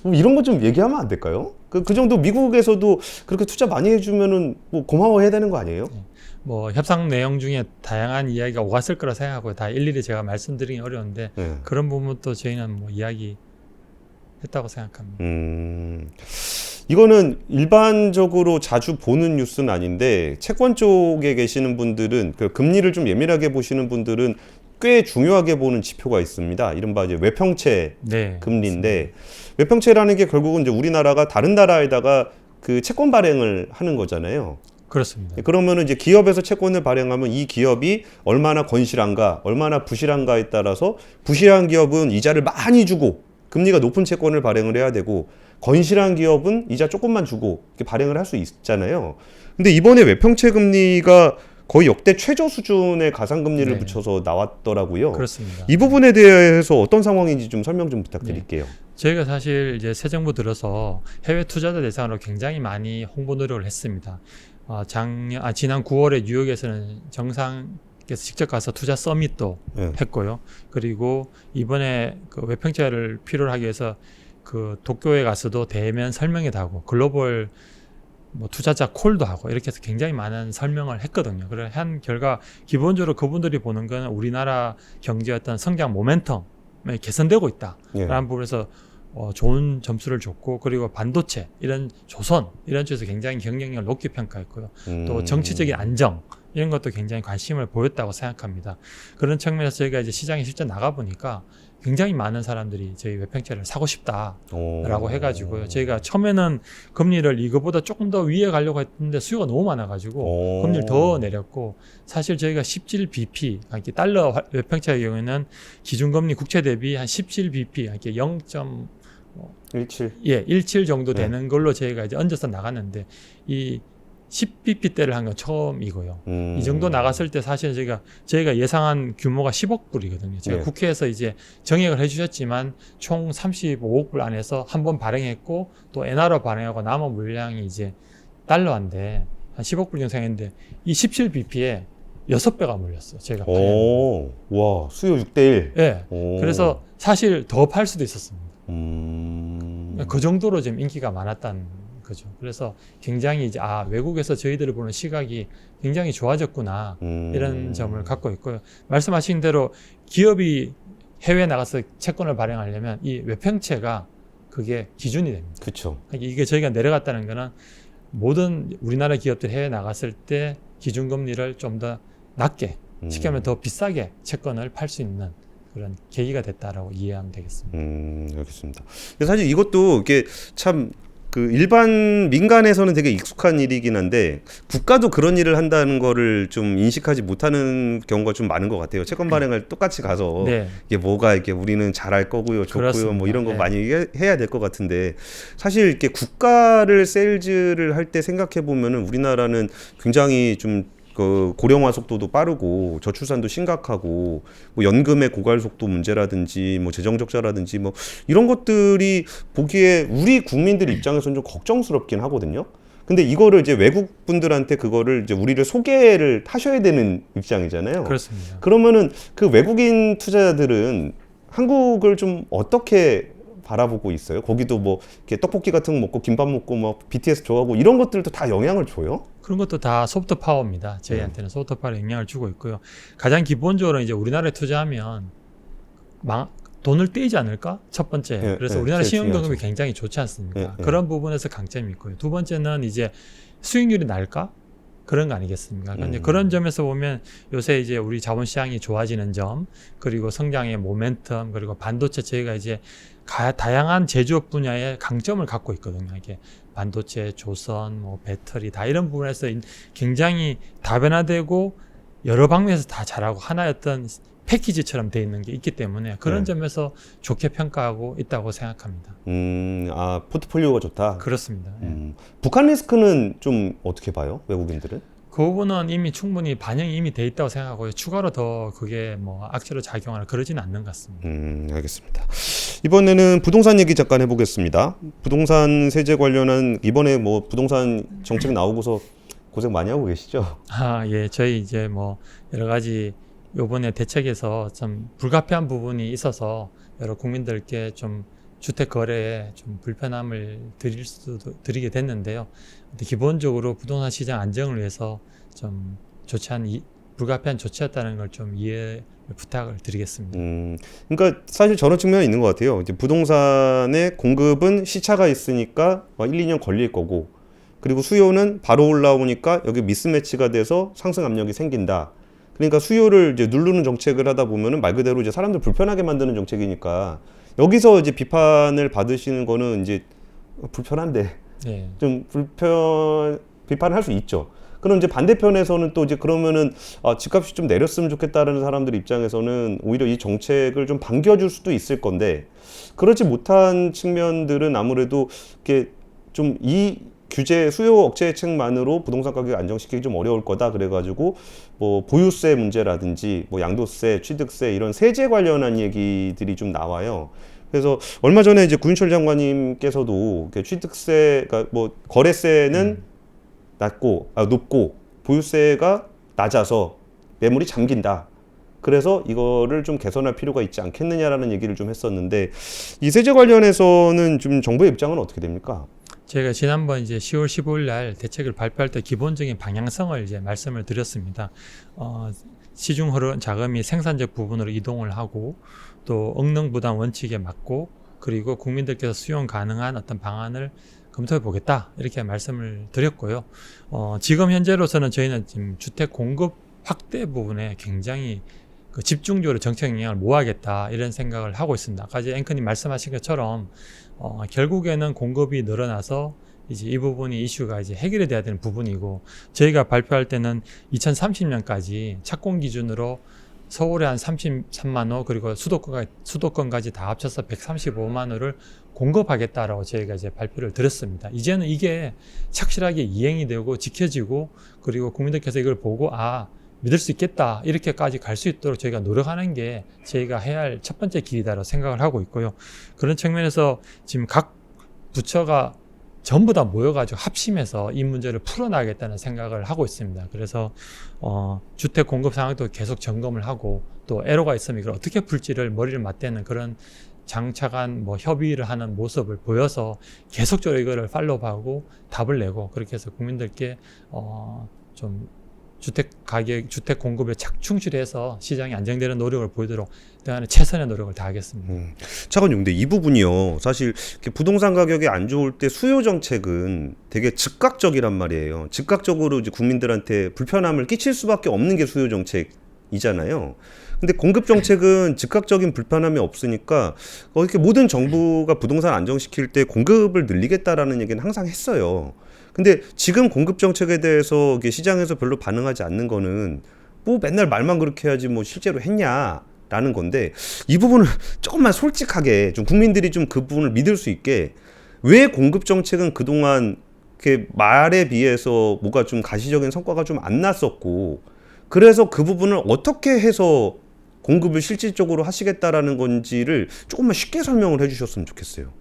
뭐 이런 거 좀 얘기하면 안 될까요? 그 정도 미국에서도 그렇게 투자 많이 해주면은 뭐 고마워해야 되는 거 아니에요? 네. 뭐 협상 내용 중에 다양한 이야기가 오갔을 거라 생각하고 다 일일이 제가 말씀드리기 어려운데 네. 그런 부분도 저희는 뭐 이야기 했다고 생각합니다. 이거는 일반적으로 자주 보는 뉴스는 아닌데 채권 쪽에 계시는 분들은 그 금리를 좀 예민하게 보시는 분들은 꽤 중요하게 보는 지표가 있습니다. 이른바 이제 외평채 네, 금리인데 외평채라는 게 결국은 이제 우리나라가 다른 나라에다가 그 채권 발행을 하는 거잖아요. 그렇습니다. 그러면은 이제 기업에서 채권을 발행하면 이 기업이 얼마나 건실한가, 얼마나 부실한가에 따라서 부실한 기업은 이자를 많이 주고 금리가 높은 채권을 발행을 해야 되고 건실한 기업은 이자 조금만 주고 이렇게 발행을 할 수 있잖아요. 근데 이번에 외평채 금리가 거의 역대 최저 수준의 가상금리를 네. 붙여서 나왔더라고요. 그렇습니다. 이 부분에 대해서 어떤 상황인지 좀 설명 좀 부탁드릴게요. 저희가 사실 이제 새 정부 들어서 해외 투자자 대상으로 굉장히 많이 홍보 노력을 했습니다. 지난 9월에 뉴욕에서는 정상께서 직접 가서 투자 서밋도 했고요. 그리고 이번에 그 외평채를 필요로 하기 위해서 그 도쿄에 가서도 대면 설명회도 하고 글로벌 뭐 투자자 콜도 하고 이렇게 해서 굉장히 많은 설명을 했거든요. 그래 한 결과 기본적으로 그분들이 보는 건 우리나라 경제의 어떤 성장 모멘텀이 개선되고 있다라는 부분에서 좋은 점수를 줬고 그리고 반도체 이런 조선 이런 쪽에서 굉장히 경쟁력을 높게 평가했고요. 또 정치적인 안정 이런 것도 굉장히 관심을 보였다고 생각합니다. 그런 측면에서 저희가 이제 시장에 실제 나가 보니까 굉장히 많은 사람들이 저희 외평채를 사고 싶다라고 해가지고요. 저희가 처음에는 금리를 이거보다 조금 더 위에 가려고 했는데 수요가 너무 많아가지고 금리를 더 내렸고 사실 저희가 17bp, 그러니까 달러 외평채의 경우에는 기준금리 국채 대비 한 17bp, 그러니까 0.17 정도 되는 걸로 저희가 이제 얹어서 나갔는데 이 10bp대를 한 건 처음이고요. 이 정도 나갔을 때 사실 저희가 예상한 규모가 10억 불이거든요. 제가 국회에서 이제 정액을 해주셨지만 총 35억 불 안에서 한 번 발행했고 또 엔화로 발행하고 남은 물량이 이제 달러인데 한 10억 불 정도 생겼는데 이 17bp에 6배가 몰렸어요. 제가 오, 와, 수요 6대1. 예. 오. 그래서 사실 더 팔 수도 있었습니다. 음. 그 정도로 좀 인기가 많았다는 거죠. 그래서 굉장히 이제 외국에서 저희들을 보는 시각이 굉장히 좋아졌구나 이런 점을 갖고 있고요. 말씀하신 대로 기업이 해외에 나가서 채권을 발행하려면 이 외평채가 그게 기준이 됩니다. 그렇죠. 이게 저희가 내려갔다는 거는 모든 우리나라 기업들 해외에 나갔을 때 기준금리를 좀 더 낮게 시키면 더 비싸게 채권을 팔 수 있는 그런 계기가 됐다라고 이해하면 되겠습니다. 알겠습니다. 사실 이것도 이게 참 그 일반 민간에서는 되게 익숙한 일이긴 한데 국가도 그런 일을 한다는 거를 좀 인식하지 못하는 경우가 좀 많은 것 같아요. 채권 발행을 똑같이 가서 네. 이게 뭐가 이렇게 우리는 잘할 거고요, 좋고요, 그렇습니다. 뭐 이런 거 네. 많이 해야 될 것 같은데 사실 이렇게 국가를 세일즈를 할 때 생각해 보면은 우리나라는 굉장히 좀 그 고령화 속도도 빠르고 저출산도 심각하고 뭐 연금의 고갈 속도 문제라든지 뭐 재정 적자라든지 뭐 이런 것들이 보기에 우리 국민들 입장에서는 좀 걱정스럽긴 하거든요. 근데 이거를 이제 외국 분들한테 그거를 이제 우리를 소개를 하셔야 되는 입장이잖아요. 그렇습니다. 그러면은 그 외국인 투자자들은 한국을 좀 어떻게 바라보고 있어요? 거기도 뭐 이렇게 떡볶이 같은 거 먹고 김밥 먹고 뭐 BTS 좋아하고 이런 것들도 다 영향을 줘요? 그런 것도 다 소프트 파워입니다. 저희한테는 소프트 파워에 영향을 주고 있고요. 가장 기본적으로 이제 우리나라에 투자하면 돈을 떼지 않을까? 첫 번째. 그래서 우리나라 신용경험이 굉장히 좋지 않습니까? 그런 부분에서 강점이 있고요. 두 번째는 이제 수익률이 날까? 그런 거 아니겠습니까? 이제 그런 점에서 보면 요새 이제 우리 자본시장이 좋아지는 점, 그리고 성장의 모멘텀, 그리고 반도체 저희가 이제 다양한 제조업 분야의 강점을 갖고 있거든요. 이게 반도체, 조선, 뭐 배터리 다 이런 부분에서 굉장히 다변화되고 여러 방면에서 다 잘하고 하나의 어떤 패키지처럼 돼 있는 게 있기 때문에 그런 점에서 좋게 평가하고 있다고 생각합니다. 포트폴리오가 좋다. 그렇습니다. 북한 리스크는 좀 어떻게 봐요? 외국인들은? 그 부분은 이미 충분히 반영이 이미 돼 있다고 생각하고요. 추가로 더 그게 뭐 악재로 작용하거나 그러지는 않는 것 같습니다. 알겠습니다. 이번에는 부동산 얘기 잠깐 해보겠습니다. 부동산 세제 관련한 이번에 뭐 부동산 정책 나오고서 고생 많이 하고 계시죠? 예. 저희 이제 뭐 여러 가지 요번에 대책에서 좀 불가피한 부분이 있어서 여러 국민들께 좀 주택 거래에 좀 불편함을 드리게 됐는데요. 근데 기본적으로 부동산 시장 안정을 위해서 좀 불가피한 조치였다는 걸 좀 이해 부탁을 드리겠습니다. 그러니까 사실 저런 측면이 있는 것 같아요. 이제 부동산의 공급은 시차가 있으니까 1, 2년 걸릴 거고, 그리고 수요는 바로 올라오니까 여기 미스매치가 돼서 상승 압력이 생긴다. 그러니까 수요를 이제 누르는 정책을 하다 보면은 말 그대로 이제 사람들 불편하게 만드는 정책이니까 여기서 이제 비판을 받으시는 거는 이제 불편한데 네. 좀 비판을 할 수 있죠. 그럼 이제 반대편에서는 또 이제 그러면은 집값이 좀 내렸으면 좋겠다라는 사람들 입장에서는 오히려 이 정책을 좀 반겨줄 수도 있을 건데 그렇지 못한 측면들은 아무래도 이렇게 좀 이 규제 수요 억제책만으로 부동산 가격 안정시키기 좀 어려울 거다 그래가지고 뭐 보유세 문제라든지 뭐 양도세, 취득세 이런 세제 관련한 얘기들이 좀 나와요. 그래서 얼마 전에 이제 구윤철 장관님께서도 취득세, 그러니까 뭐 거래세는 높고 보유세가 낮아서 매물이 잠긴다. 그래서 이거를 좀 개선할 필요가 있지 않겠느냐라는 얘기를 좀 했었는데 이 세제 관련해서는 좀 정부의 입장은 어떻게 됩니까? 제가 지난번 이제 10월 15일 날 대책을 발표할 때 기본적인 방향성을 이제 말씀을 드렸습니다. 시중 흐르는 자금이 생산적 부분으로 이동을 하고 또 억능 부담 원칙에 맞고 그리고 국민들께서 수용 가능한 어떤 방안을 검토해 보겠다 이렇게 말씀을 드렸고요. 지금 현재로서는 저희는 지금 주택 공급 확대 부분에 굉장히 집중적으로 정책 영향을 모아야겠다 이런 생각을 하고 있습니다. 아까 이제 앵커님 말씀하신 것처럼 결국에는 공급이 늘어나서 이제 이 부분이 이슈가 이제 해결이 돼야 되는 부분이고 저희가 발표할 때는 2030년까지 착공 기준으로 서울에 한 33만 호 그리고 수도권까지 다 합쳐서 135만 호를 공급하겠다라고 저희가 이제 발표를 드렸습니다. 이제는 이게 착실하게 이행이 되고 지켜지고 그리고 국민들께서 이걸 보고 믿을 수 있겠다 이렇게까지 갈 수 있도록 저희가 노력하는 게 저희가 해야 할 첫 번째 길이다라고 생각을 하고 있고요. 그런 측면에서 지금 각 부처가 전부 다 모여가지고 합심해서 이 문제를 풀어나가겠다는 생각을 하고 있습니다. 그래서 주택 공급 상황도 계속 점검을 하고 또 애로가 있으면 이걸 어떻게 풀지를 머리를 맞대는 그런 장차간 뭐 협의를 하는 모습을 보여서 계속적으로 이거를 팔로우하고 답을 내고 그렇게 해서 국민들께 좀 주택 가격, 주택 공급에 충실해서 시장이 안정되는 노력을 보이도록 내가 최선의 노력을 다하겠습니다. 차관님, 근데 이 부분이요. 사실 이렇게 부동산 가격이 안 좋을 때 수요 정책은 되게 즉각적이란 말이에요. 즉각적으로 이제 국민들한테 불편함을 끼칠 수밖에 없는 게 수요 정책이잖아요. 근데 공급 정책은 즉각적인 불편함이 없으니까 이렇게 모든 정부가 부동산 안정시킬 때 공급을 늘리겠다라는 얘기는 항상 했어요. 근데 지금 공급 정책에 대해서 이게 시장에서 별로 반응하지 않는 거는 뭐 맨날 말만 그렇게 해야지 뭐 실제로 했냐라는 건데, 이 부분을 조금만 솔직하게 좀 국민들이 좀 그 부분을 믿을 수 있게, 왜 공급 정책은 그동안 이렇게 말에 비해서 뭐가 좀 가시적인 성과가 좀 안 났었고, 그래서 그 부분을 어떻게 해서 공급을 실질적으로 하시겠다라는 건지를 조금만 쉽게 설명을 해주셨으면 좋겠어요.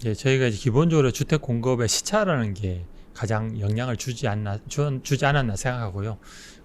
예, 저희가 이제 기본적으로 주택 공급의 시차라는 게 가장 영향을 주지 않았나 생각하고요.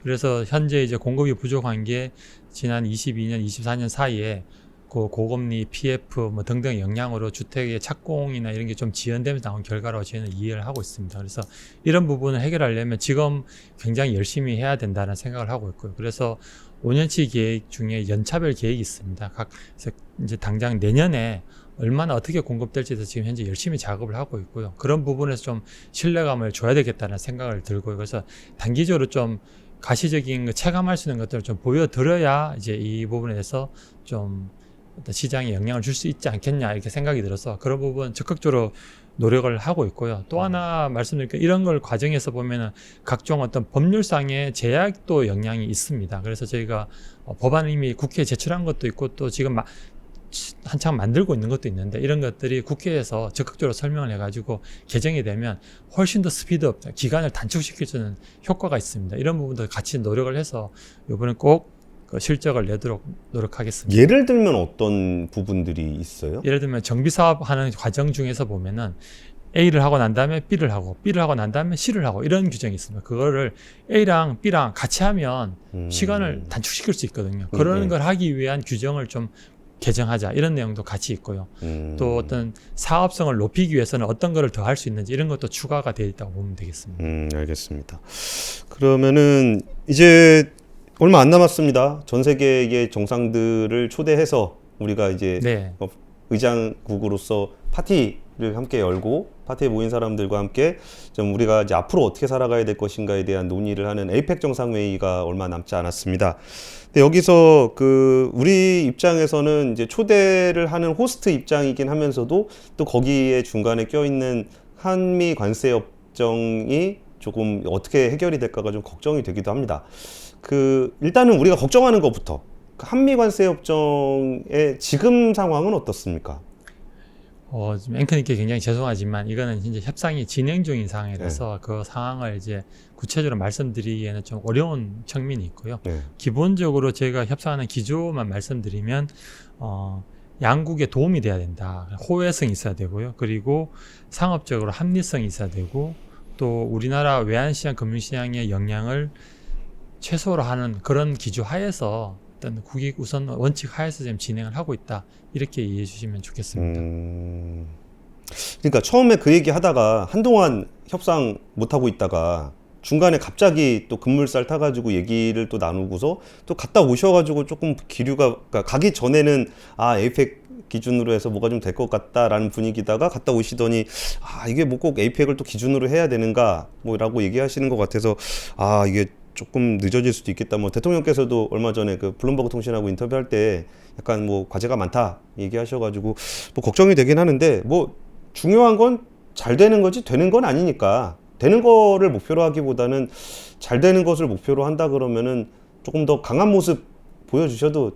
그래서 현재 이제 공급이 부족한 게 지난 22년, 24년 사이에 그 고금리, PF 뭐 등등 영향으로 주택의 착공이나 이런 게 좀 지연되면서 나온 결과라고 저희는 이해를 하고 있습니다. 그래서 이런 부분을 해결하려면 지금 굉장히 열심히 해야 된다는 생각을 하고 있고요. 그래서 5년치 계획 중에 연차별 계획이 있습니다. 그래서 이제 당장 내년에 얼마나 어떻게 공급될지에 대해서 지금 현재 열심히 작업을 하고 있고요. 그런 부분에서 좀 신뢰감을 줘야 되겠다는 생각을 들고요. 그래서 단기적으로 좀 가시적인 체감할 수 있는 것들을 좀 보여드려야 이제 이 부분에 대해서 좀 어떤 시장에 영향을 줄 수 있지 않겠냐 이렇게 생각이 들어서 그런 부분 적극적으로 노력을 하고 있고요. 또 하나 말씀드릴 게 이런 걸 과정에서 보면은 각종 어떤 법률상의 제약도 영향이 있습니다. 그래서 저희가 법안을 이미 국회에 제출한 것도 있고 또 지금 한창 만들고 있는 것도 있는데 이런 것들이 국회에서 적극적으로 설명을 해가지고 개정이 되면 훨씬 더 스피드업, 기간을 단축시켜주는 효과가 있습니다. 이런 부분도 같이 노력을 해서 이번에 꼭 그 실적을 내도록 노력하겠습니다. 예를 들면 어떤 부분들이 있어요? 예를 들면 정비사업 하는 과정 중에서 보면은 A를 하고 난 다음에 B를 하고 B를 하고 난 다음에 C를 하고 이런 규정이 있습니다. 그거를 A랑 B랑 같이 하면 시간을 단축시킬 수 있거든요. 그런 걸 하기 위한 규정을 좀 개정하자 이런 내용도 같이 있고요. 또 어떤 사업성을 높이기 위해서는 어떤 거를 더 할 수 있는지 이런 것도 추가가 되어 있다고 보면 되겠습니다. 알겠습니다. 그러면은 이제 얼마 안 남았습니다. 전 세계의 정상들을 초대해서 우리가 이제 네. 의장국으로서 파티를 함께 열고 파티에 모인 사람들과 함께 좀 우리가 이제 앞으로 어떻게 살아가야 될 것인가에 대한 논의를 하는 에이펙 정상회의가 얼마 남지 않았습니다. 근데 여기서 그 우리 입장에서는 이제 초대를 하는 호스트 입장이긴 하면서도 또 거기에 중간에 껴있는 한미 관세 협정이 조금 어떻게 해결이 될까가 좀 걱정이 되기도 합니다. 일단은 우리가 걱정하는 것부터 한미 관세 협정의 지금 상황은 어떻습니까? 지금 앵커님께 굉장히 죄송하지만 이거는 현재 협상이 진행 중인 상황이라서 그 상황을 이제 구체적으로 말씀드리기에는 좀 어려운 측면이 있고요. 기본적으로 제가 협상하는 기조만 말씀드리면 양국에 도움이 돼야 된다. 호혜성이 있어야 되고요. 그리고 상업적으로 합리성이 있어야 되고 또 우리나라 외환시장, 금융시장의 영향을 최소로 하는 그런 기조 하에서 어떤 국익 우선 원칙 하에서 지금 진행을 하고 있다 이렇게 이해해 주시면 좋겠습니다. 그러니까 처음에 그 얘기 하다가 한동안 협상 못 하고 있다가 중간에 갑자기 또 급물살 타가지고 얘기를 또 나누고서 또 갔다 오셔가지고 조금 기류가 그러니까 가기 전에는 에이펙 기준으로 해서 뭐가 좀 될 것 같다라는 분위기다가 갔다 오시더니 이게 뭐 꼭 에이펙을 또 기준으로 해야 되는가 뭐라고 얘기하시는 것 같아서 이게 조금 늦어질 수도 있겠다. 뭐 대통령께서도 얼마 전에 그 블룸버그 통신하고 인터뷰할 때 약간 뭐 과제가 많다 얘기하셔가지고 뭐 걱정이 되긴 하는데 뭐 중요한 건 잘 되는 거지 되는 건 아니니까 되는 거를 목표로 하기보다는 잘 되는 것을 목표로 한다 그러면은 조금 더 강한 모습 보여주셔도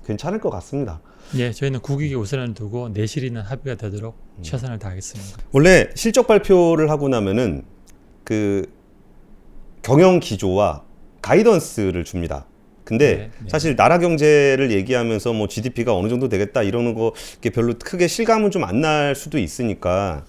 괜찮을 것 같습니다. 예, 저희는 국익에 우선을 두고 내실 있는 합의가 되도록 최선을 다하겠습니다. 원래 실적 발표를 하고 나면은 그 경영 기조와 가이던스를 줍니다. 근데 사실 나라 경제를 얘기하면서 뭐 GDP가 어느 정도 되겠다 이러는 거 별로 크게 실감은 좀 안 날 수도 있으니까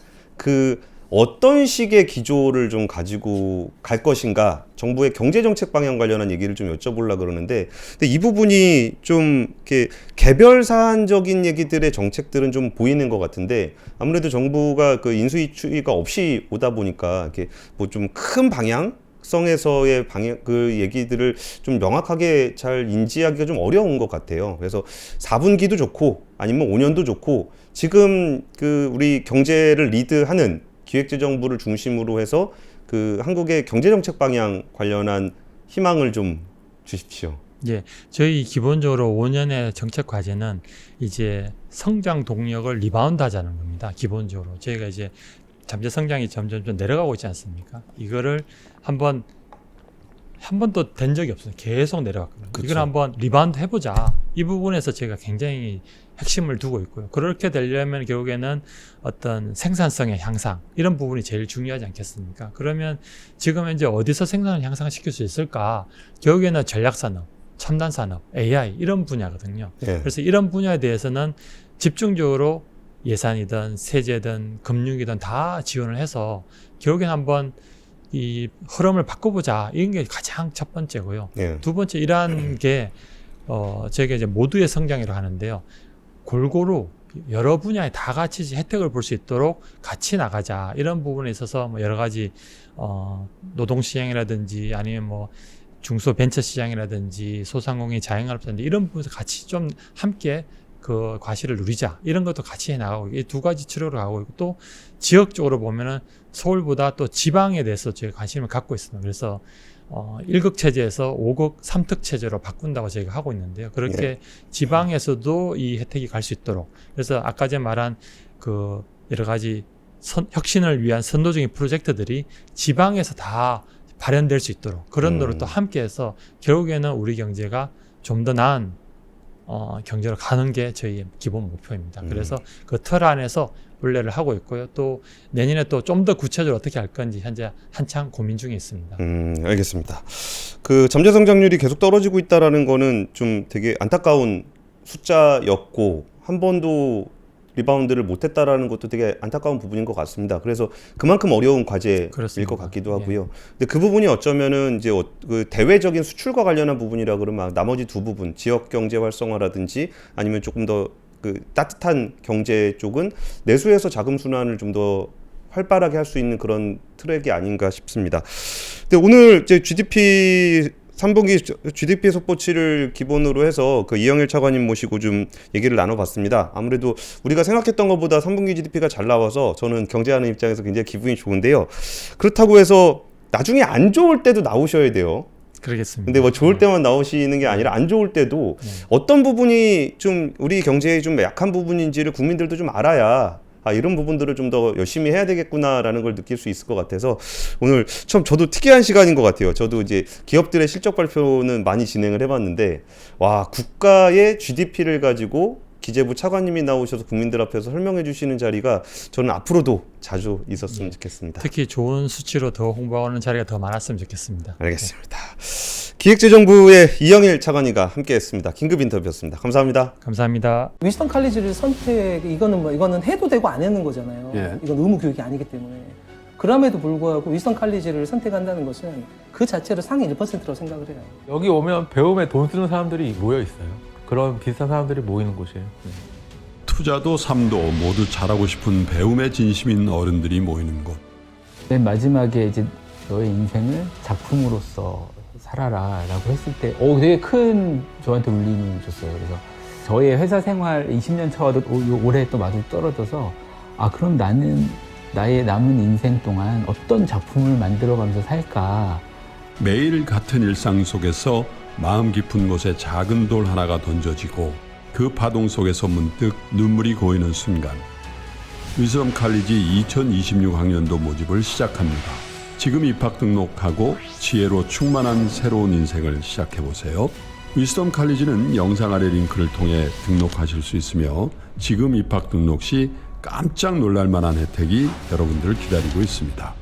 어떤 식의 기조를 좀 가지고 갈 것인가, 정부의 경제정책 방향 관련한 얘기를 좀 여쭤보려고 그러는데, 근데 이 부분이 좀 이렇게 개별 사안적인 얘기들의 정책들은 좀 보이는 것 같은데, 아무래도 정부가 그 인수위 추이가 없이 오다 보니까 이렇게 뭐 좀 큰 방향성에서의 방향 그 얘기들을 좀 명확하게 잘 인지하기가 좀 어려운 것 같아요. 그래서 4분기도 좋고 아니면 5년도 좋고, 지금 그 우리 경제를 리드하는 기획재정부를 중심으로 해서 그 한국의 경제정책 방향 관련한 희망을 좀 주십시오. 예, 저희 기본적으로 5년의 정책 과제는 이제 성장 동력을 리바운드 하자는 겁니다. 기본적으로 저희가 이제 잠재 성장이 점점 좀 내려가고 있지 않습니까? 이거를 한 번도 된 적이 없어요. 계속 내려왔거든요. 그쵸. 이걸 한번 리바운드 해보자. 이 부분에서 제가 굉장히 핵심을 두고 있고요. 그렇게 되려면 결국에는 어떤 생산성의 향상, 이런 부분이 제일 중요하지 않겠습니까? 그러면 지금 현재 어디서 생산을 향상시킬 수 있을까? 결국에는 전략산업, 첨단산업, AI 이런 분야거든요. 예. 그래서 이런 분야에 대해서는 집중적으로 예산이든 세제든 금융이든 다 지원을 해서 결국에는 한번 이 흐름을 바꿔보자. 이런 게 가장 첫 번째고요. 예. 두 번째, 이러한 게 저희가 이제 모두의 성장이라고 하는데요. 골고루 여러 분야에 다 같이 혜택을 볼 수 있도록 같이 나가자. 이런 부분에 있어서 뭐 여러 가지 노동시장이라든지 아니면 뭐 중소벤처시장이라든지 소상공인 자영업자든지 이런 부분에서 같이 좀 함께 그 과실을 누리자. 이런 것도 같이 해나가고, 이 두 가지 치료를 하고 있고, 또 지역적으로 보면은 서울보다 또 지방에 대해서 저희가 관심을 갖고 있습니다. 그래서 1극 체제에서 5극 3특 체제로 바꾼다고 저희가 하고 있는데요. 그렇게 지방에서도 이 혜택이 갈 수 있도록. 그래서 아까 전에 말한 그 여러 가지 혁신을 위한 선도적인 프로젝트들이 지방에서 다 발현될 수 있도록 그런 노력도 함께해서 결국에는 우리 경제가 좀 더 나은 경제로 가는 게 저희의 기본 목표입니다. 그래서 그 틀 안에서 원래를 하고 있고요. 또 내년에 또 좀 더 구체적으로 어떻게 할 건지 현재 한창 고민 중에 있습니다. 알겠습니다. 그 잠재 성장률이 계속 떨어지고 있다라는 거는 좀 되게 안타까운 숫자였고, 한 번도 리바운드를 못했다라는 것도 되게 안타까운 부분인 것 같습니다. 그래서 그만큼 어려운 과제일 그렇습니다. 것 같기도 하고요. 근데 그 부분이 어쩌면은 이제 그 대외적인 수출과 관련한 부분이라 그러면 나머지 두 부분, 지역 경제 활성화라든지 아니면 조금 더 그 따뜻한 경제 쪽은 내수에서 자금 순환을 좀 더 활발하게 할 수 있는 그런 트랙이 아닌가 싶습니다. 근데 오늘 이제 GDP 3분기 GDP 속보치를 기본으로 해서 그 이영일 차관님 모시고 좀 얘기를 나눠봤습니다. 아무래도 우리가 생각했던 것보다 3분기 GDP가 잘 나와서 저는 경제하는 입장에서 굉장히 기분이 좋은데요. 그렇다고 해서 나중에 안 좋을 때도 나오셔야 돼요. 그러겠습니다. 근데 뭐 좋을 때만 나오시는 게 아니라 안 좋을 때도 어떤 부분이 좀 우리 경제의 좀 약한 부분인지를 국민들도 좀 알아야 이런 부분들을 좀 더 열심히 해야 되겠구나라는 걸 느낄 수 있을 것 같아서 오늘 참 저도 특이한 시간인 것 같아요. 저도 이제 기업들의 실적 발표는 많이 진행을 해봤는데, 와, 국가의 GDP를 가지고 기재부 차관님이 나오셔서 국민들 앞에서 설명해 주시는 자리가 저는 앞으로도 자주 있었으면 좋겠습니다. 특히 좋은 수치로 더 홍보하는 자리가 더 많았으면 좋겠습니다. 알겠습니다. 기획재정부의 이영일 차관이가 함께했습니다. 긴급 인터뷰였습니다. 감사합니다. 감사합니다. 윈스턴 칼리지를 이거는 해도 되고 안 하는 거잖아요. 예. 이건 의무 교육이 아니기 때문에. 그럼에도 불구하고 윈스턴 칼리지를 선택한다는 것은 그 자체로 상위 1%라고 생각을 해요. 여기 오면 배움에 돈 쓰는 사람들이 모여 있어요. 그런 비슷한 사람들이 모이는 곳이에요. 투자도 삶도 모두 잘하고 싶은 배움에 진심인 어른들이 모이는 곳. 맨 마지막에 이제 너의 인생을 작품으로서 살아라라고 했을 때 되게 큰 저한테 울림을 줬어요. 그래서 저의 회사 생활 20년 차와도 올해 또 마주 떨어져서 그럼 나는 나의 남은 인생 동안 어떤 작품을 만들어가면서 살까. 매일 같은 일상 속에서 마음 깊은 곳에 작은 돌 하나가 던져지고 그 파동 속에서 문득 눈물이 고이는 순간, 위즈덤 칼리지 2026학년도 모집을 시작합니다. 지금 입학 등록하고 지혜로 충만한 새로운 인생을 시작해보세요. 위즈덤 칼리지는 영상 아래 링크를 통해 등록하실 수 있으며 지금 입학 등록 시 깜짝 놀랄 만한 혜택이 여러분들을 기다리고 있습니다.